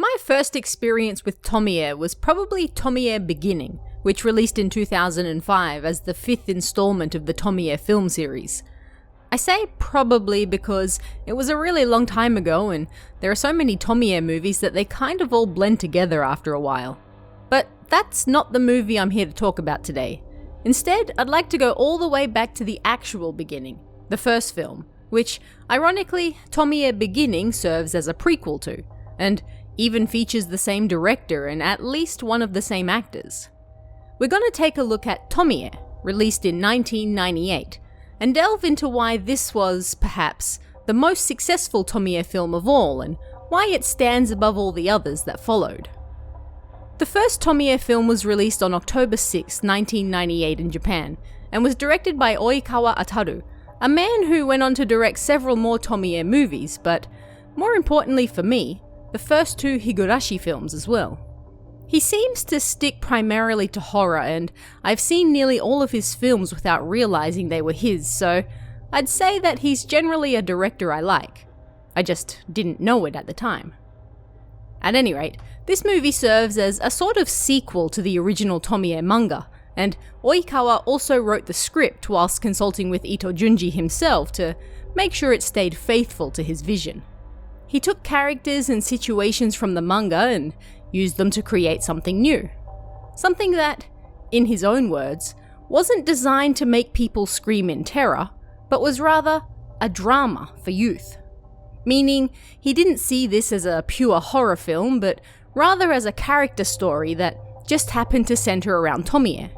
My first experience with Tomie was probably Tomie Beginning, which released in 2005 as the 5th installment of the Tomie film series. I say probably because it was a really long time ago and there are so many Tomie movies that they kind of all blend together after a while. But that's not the movie I'm here to talk about today. Instead, I'd like to go all the way back to the actual beginning, the first film, which, ironically, Tomie Beginning serves as a prequel to, and even features the same director and at least one of the same actors. We're going to take a look at Tomie, released in 1998, and delve into why this was, perhaps, the most successful Tomie film of all and why it stands above all the others that followed. The first Tomie film was released on October 6, 1998 in Japan, and was directed by Oikawa Ataru, a man who went on to direct several more Tomie movies, but more importantly for me, the first 2 Higurashi films as well. He seems to stick primarily to horror, and I've seen nearly all of his films without realizing they were his, so I'd say that he's generally a director I like. I just didn't know it at the time. At any rate, this movie serves as a sort of sequel to the original Tomie manga, and Oikawa also wrote the script whilst consulting with Ito Junji himself to make sure it stayed faithful to his vision. He took characters and situations from the manga and used them to create something new. Something that, in his own words, wasn't designed to make people scream in terror, but was rather a drama for youth. Meaning, he didn't see this as a pure horror film, but rather as a character story that just happened to center around Tomie.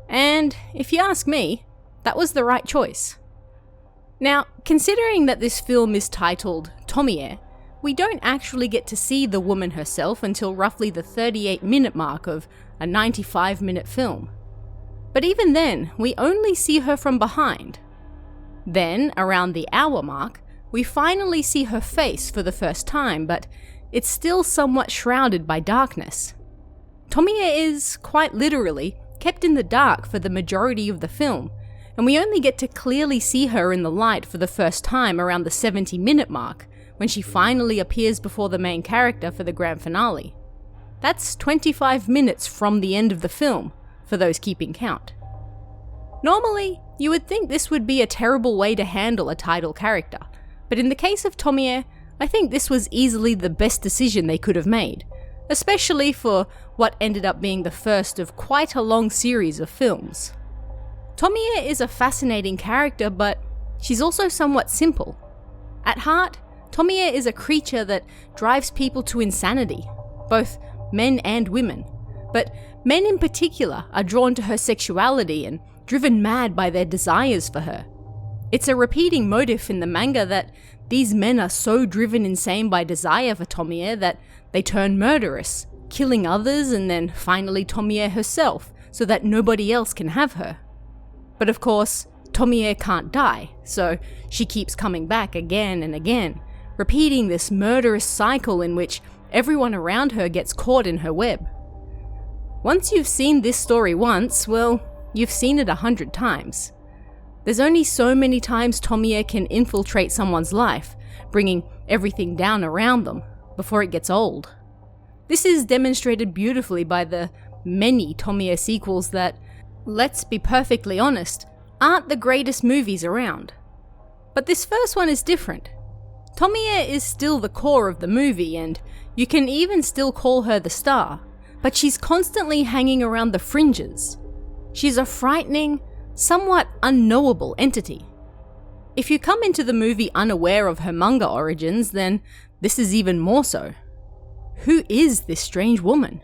And, if you ask me, that was the right choice. Now, considering that this film is titled Tomie, we don't actually get to see the woman herself until roughly the 38-minute mark of a 95-minute film. But even then, we only see her from behind. Then, around the hour mark, we finally see her face for the first time, but it's still somewhat shrouded by darkness. Tomie is, quite literally, kept in the dark for the majority of the film, and we only get to clearly see her in the light for the first time around the 70-minute mark, when she finally appears before the main character for the grand finale. That's 25 minutes from the end of the film, for those keeping count. Normally, you would think this would be a terrible way to handle a title character, but in the case of Tomie, I think this was easily the best decision they could have made, especially for what ended up being the first of quite a long series of films. Tomie is a fascinating character, but she's also somewhat simple. At heart, Tomie is a creature that drives people to insanity, both men and women. But men in particular are drawn to her sexuality and driven mad by their desires for her. It's a repeating motif in the manga that these men are so driven insane by desire for Tomie that they turn murderous, killing others and then finally Tomie herself so that nobody else can have her. But of course, Tomie can't die, so she keeps coming back again and again, repeating this murderous cycle in which everyone around her gets caught in her web. Once you've seen this story once, well, you've seen it 100 times. There's only so many times Tomie can infiltrate someone's life, bringing everything down around them, before it gets old. This is demonstrated beautifully by the many Tomie sequels that, let's be perfectly honest, aren't the greatest movies around. But this first one is different. Tomie is still the core of the movie, and you can even still call her the star, but she's constantly hanging around the fringes. She's a frightening, somewhat unknowable entity. If you come into the movie unaware of her manga origins, then this is even more so. Who is this strange woman?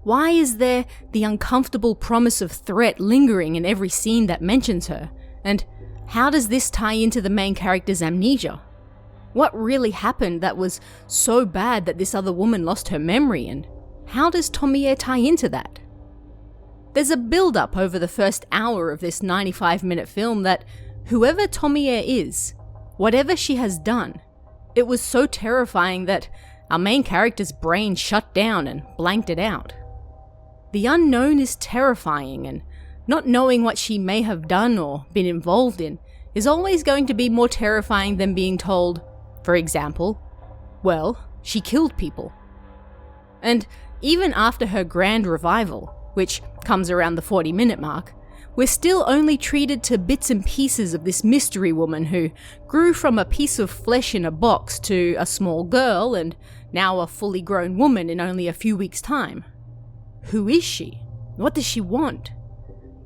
Why is there the uncomfortable promise of threat lingering in every scene that mentions her? And how does this tie into the main character's amnesia? What really happened that was so bad that this other woman lost her memory, and how does Tomie tie into that? There's a build-up over the first hour of this 95-minute film that whoever Tomie is, whatever she has done, it was so terrifying that our main character's brain shut down and blanked it out. The unknown is terrifying, and not knowing what she may have done or been involved in is always going to be more terrifying than being told, for example, well, she killed people. And even after her grand revival, which comes around the 40-minute mark, we're still only treated to bits and pieces of this mystery woman who grew from a piece of flesh in a box to a small girl and now a fully grown woman in only a few weeks' time. Who is she? What does she want?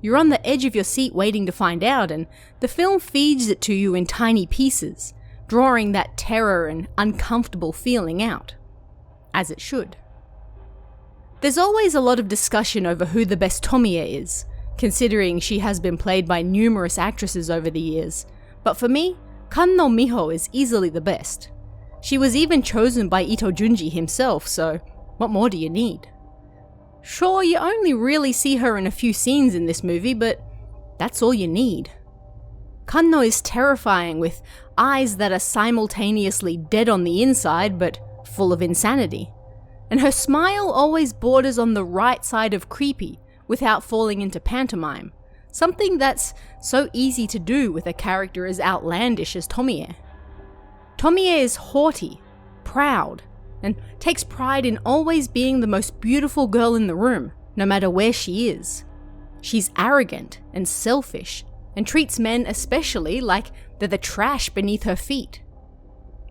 You're on the edge of your seat waiting to find out, and the film feeds it to you in tiny pieces, drawing that terror and uncomfortable feeling out. As it should. There's always a lot of discussion over who the best Tomie is, considering she has been played by numerous actresses over the years, but for me, Kanno Miho is easily the best. She was even chosen by Ito Junji himself, so what more do you need? Sure, you only really see her in a few scenes in this movie, but that's all you need. Kanno is terrifying, with eyes that are simultaneously dead on the inside but full of insanity. And her smile always borders on the right side of creepy without falling into pantomime, something that's so easy to do with a character as outlandish as Tomie. Tomie is haughty, proud, and takes pride in always being the most beautiful girl in the room, no matter where she is. She's arrogant and selfish, and treats men especially like they're the trash beneath her feet.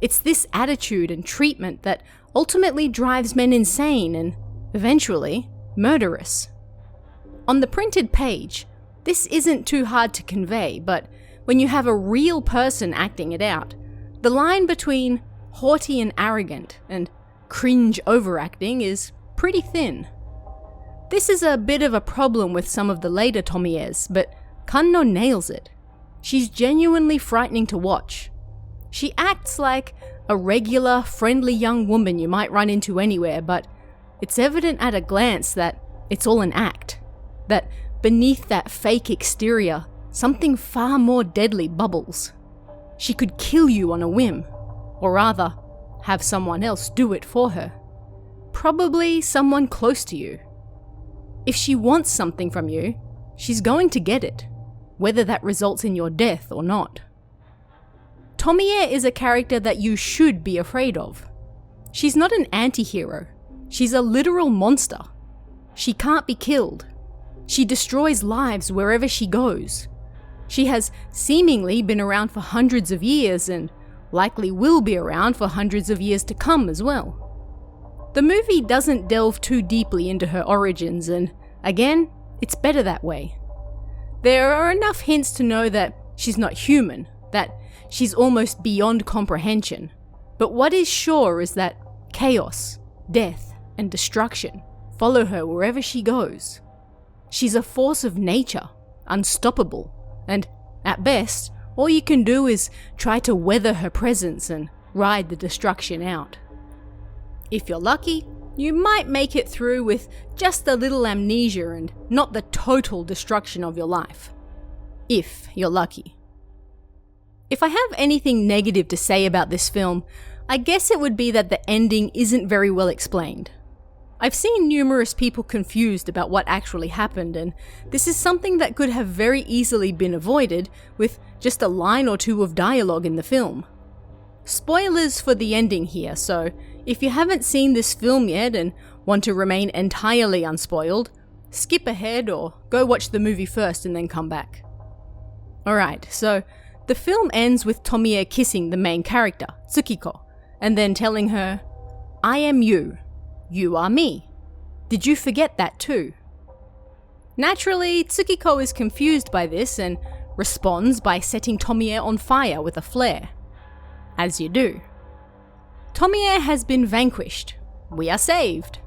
It's this attitude and treatment that ultimately drives men insane and, eventually, murderous. On the printed page, this isn't too hard to convey, but when you have a real person acting it out, the line between haughty and arrogant and cringe overacting is pretty thin. This is a bit of a problem with some of the later Tomies, but Kanno nails it. She's genuinely frightening to watch. She acts like a regular, friendly young woman you might run into anywhere, but it's evident at a glance that it's all an act. That beneath that fake exterior, something far more deadly bubbles. She could kill you on a whim, or rather, have someone else do it for her. Probably someone close to you. If she wants something from you, she's going to get it, whether that results in your death or not. Tomie is a character that you should be afraid of. She's not an anti-hero. She's a literal monster. She can't be killed. She destroys lives wherever she goes. She has seemingly been around for hundreds of years and likely will be around for hundreds of years to come as well. The movie doesn't delve too deeply into her origins, and again, it's better that way. There are enough hints to know that she's not human, that she's almost beyond comprehension, but what is sure is that chaos, death, and destruction follow her wherever she goes. She's a force of nature, unstoppable, and at best, all you can do is try to weather her presence and ride the destruction out. If you're lucky, you might make it through with just a little amnesia and not the total destruction of your life. If you're lucky. If I have anything negative to say about this film, I guess it would be that the ending isn't very well explained. I've seen numerous people confused about what actually happened, and this is something that could have very easily been avoided with just a line or two of dialogue in the film. Spoilers for the ending here, so if you haven't seen this film yet and want to remain entirely unspoiled, skip ahead or go watch the movie first and then come back. Alright, so the film ends with Tomie kissing the main character, Tsukiko, and then telling her, "I am you. You are me. Did you forget that too?" Naturally, Tsukiko is confused by this and responds by setting Tomie on fire with a flare. As you do. Tomie has been vanquished. We are saved.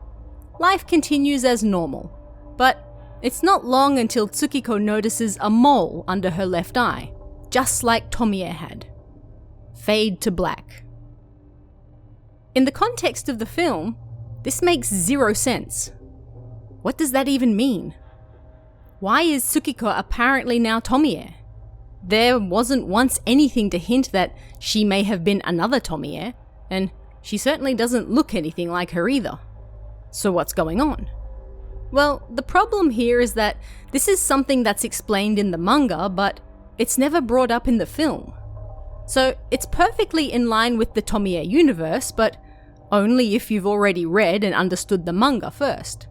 Life continues as normal, but it's not long until Tsukiko notices a mole under her left eye, just like Tomie had. Fade to black. In the context of the film, this makes zero sense. What does that even mean? Why is Tsukiko apparently now Tomie? There wasn't once anything to hint that she may have been another Tomie, and she certainly doesn't look anything like her either. So what's going on? Well, the problem here is that this is something that's explained in the manga, but it's never brought up in the film. So it's perfectly in line with the Tomie universe, but only if you've already read and understood the manga first.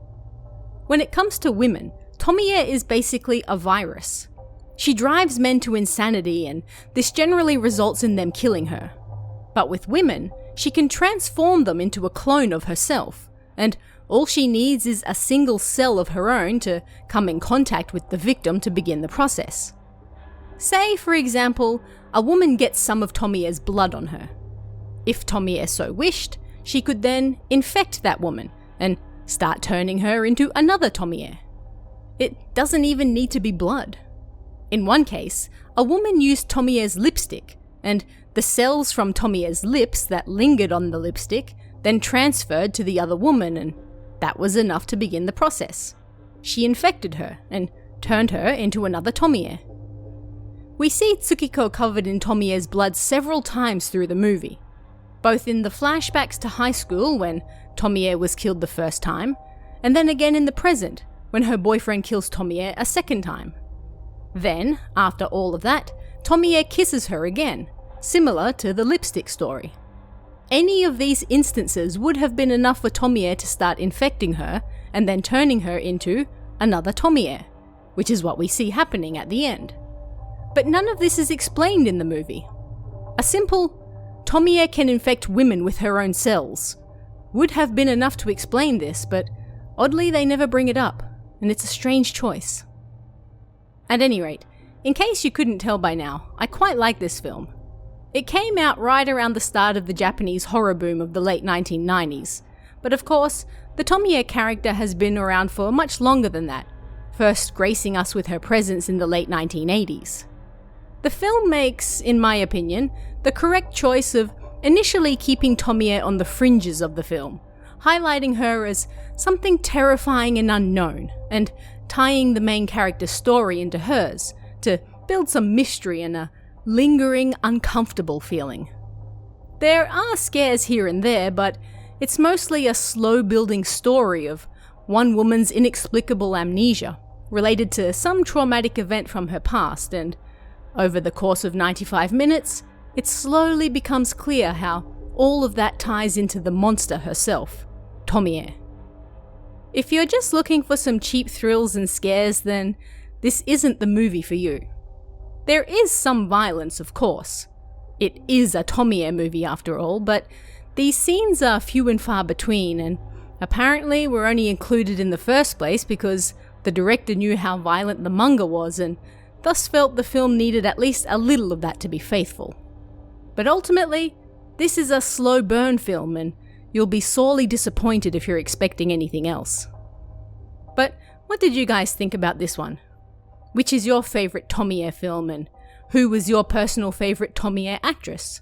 When it comes to women, Tomie is basically a virus. She drives men to insanity, and this generally results in them killing her. But with women, she can transform them into a clone of herself, and all she needs is a single cell of her own to come in contact with the victim to begin the process. Say, for example, a woman gets some of Tomie's blood on her. If Tomie so wished, she could then infect that woman and start turning her into another Tomie. It doesn't even need to be blood. In one case, a woman used Tomie's lipstick, and the cells from Tomie's lips that lingered on the lipstick then transferred to the other woman, and that was enough to begin the process. She infected her and turned her into another Tomie. We see Tsukiko covered in Tomie's blood several times through the movie, both in the flashbacks to high school when Tomie was killed the first time, and then again in the present when her boyfriend kills Tomie a second time. Then, after all of that, Tomie kisses her again, similar to the lipstick story. Any of these instances would have been enough for Tomie to start infecting her and then turning her into another Tomie, which is what we see happening at the end. But none of this is explained in the movie. A simple, Tomie can infect women with her own cells, would have been enough to explain this, but oddly they never bring it up, and it's a strange choice. At any rate, in case you couldn't tell by now, I quite like this film. It came out right around the start of the Japanese horror boom of the late 1990s, but of course, the Tomie character has been around for much longer than that, first gracing us with her presence in the late 1980s. The film makes, in my opinion, the correct choice of initially keeping Tomie on the fringes of the film, highlighting her as something terrifying and unknown, and tying the main character's story into hers to build some mystery and a lingering, uncomfortable feeling. There are scares here and there, but it's mostly a slow-building story of one woman's inexplicable amnesia, related to some traumatic event from her past, and over the course of 95 minutes, it slowly becomes clear how all of that ties into the monster herself, Tomie. If you're just looking for some cheap thrills and scares, then this isn't the movie for you. There is some violence, of course. It is a Tomie movie after all, but these scenes are few and far between, and apparently were only included in the first place because the director knew how violent the manga was and thus felt the film needed at least a little of that to be faithful. But ultimately, this is a slow burn film, and you'll be sorely disappointed if you're expecting anything else. But what did you guys think about this one? Which is your favourite Tomie film, and who was your personal favourite Tomie actress?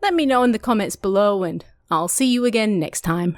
Let me know in the comments below, and I'll see you again next time.